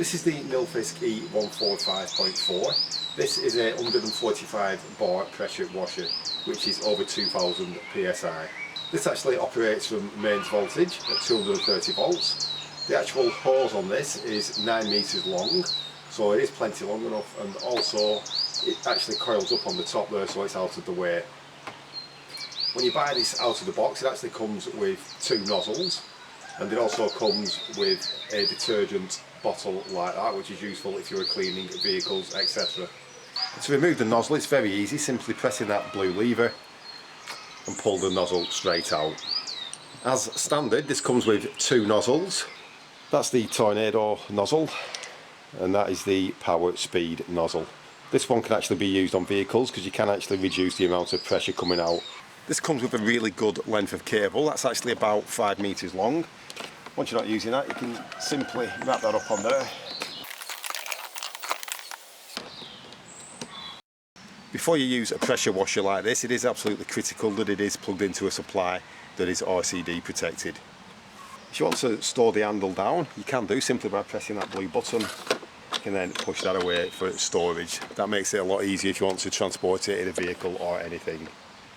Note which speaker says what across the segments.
Speaker 1: This is the Nilfisk E145.4. This is a 145 bar pressure washer, which is over 2000 psi. This actually operates from mains voltage at 230 volts. The actual hose on this is 9 meters long, so it is plenty long enough, and also it actually coils up on the top there, so it's out of the way. When you buy this out of the box, it actually comes with 2 nozzles, and it also comes with a detergent bottle like that, which is useful if you're cleaning vehicles, etc. To remove the nozzle, it's very easy, simply pressing that blue lever and pull the nozzle straight out. As standard, this comes with 2 nozzles. That's the tornado nozzle, and that is the power speed nozzle. This one can actually be used on vehicles because you can actually reduce the amount of pressure coming out. This comes with a really good length of cable. That's actually about 5 meters long. Once you're not using that, you can simply wrap that up on there. Before you use a pressure washer like this, it is absolutely critical that it is plugged into a supply that is RCD protected. If you want to store the handle down, you can do simply by pressing that blue button. You can then push that away for storage. That makes it a lot easier if you want to transport it in a vehicle or anything.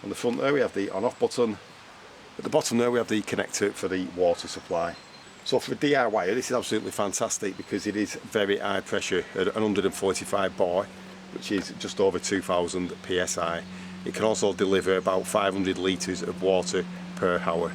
Speaker 1: On the front there we have the on-off button. At the bottom there we have the connector for the water supply. So for a DIYer, this is absolutely fantastic because it is very high pressure at 145 bar, which is just over 2000 psi. It can also deliver about 500 litres of water per hour.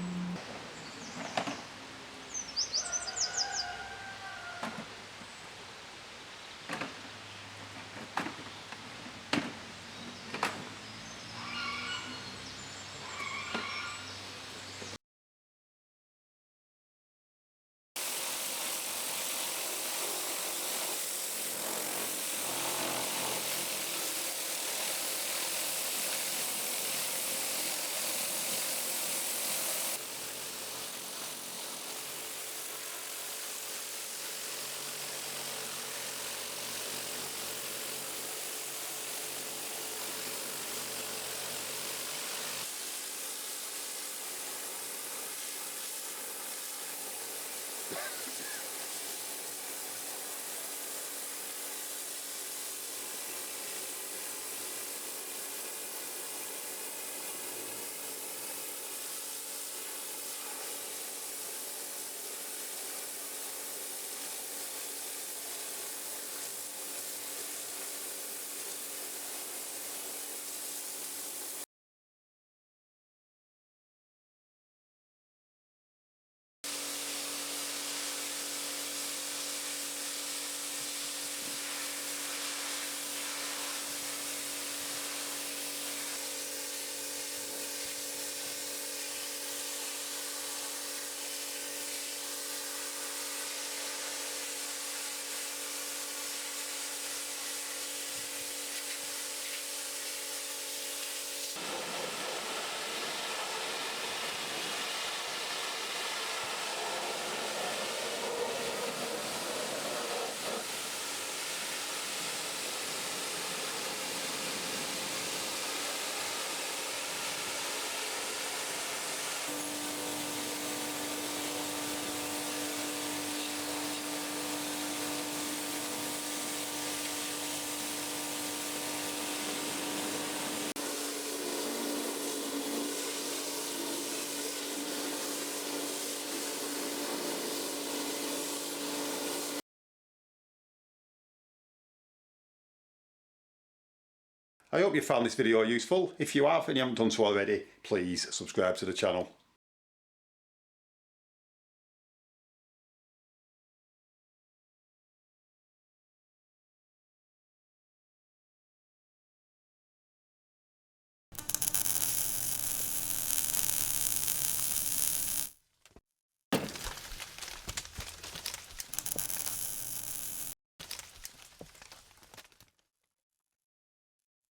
Speaker 1: I hope you found this video useful. If you have and you haven't done so already, please subscribe to the channel.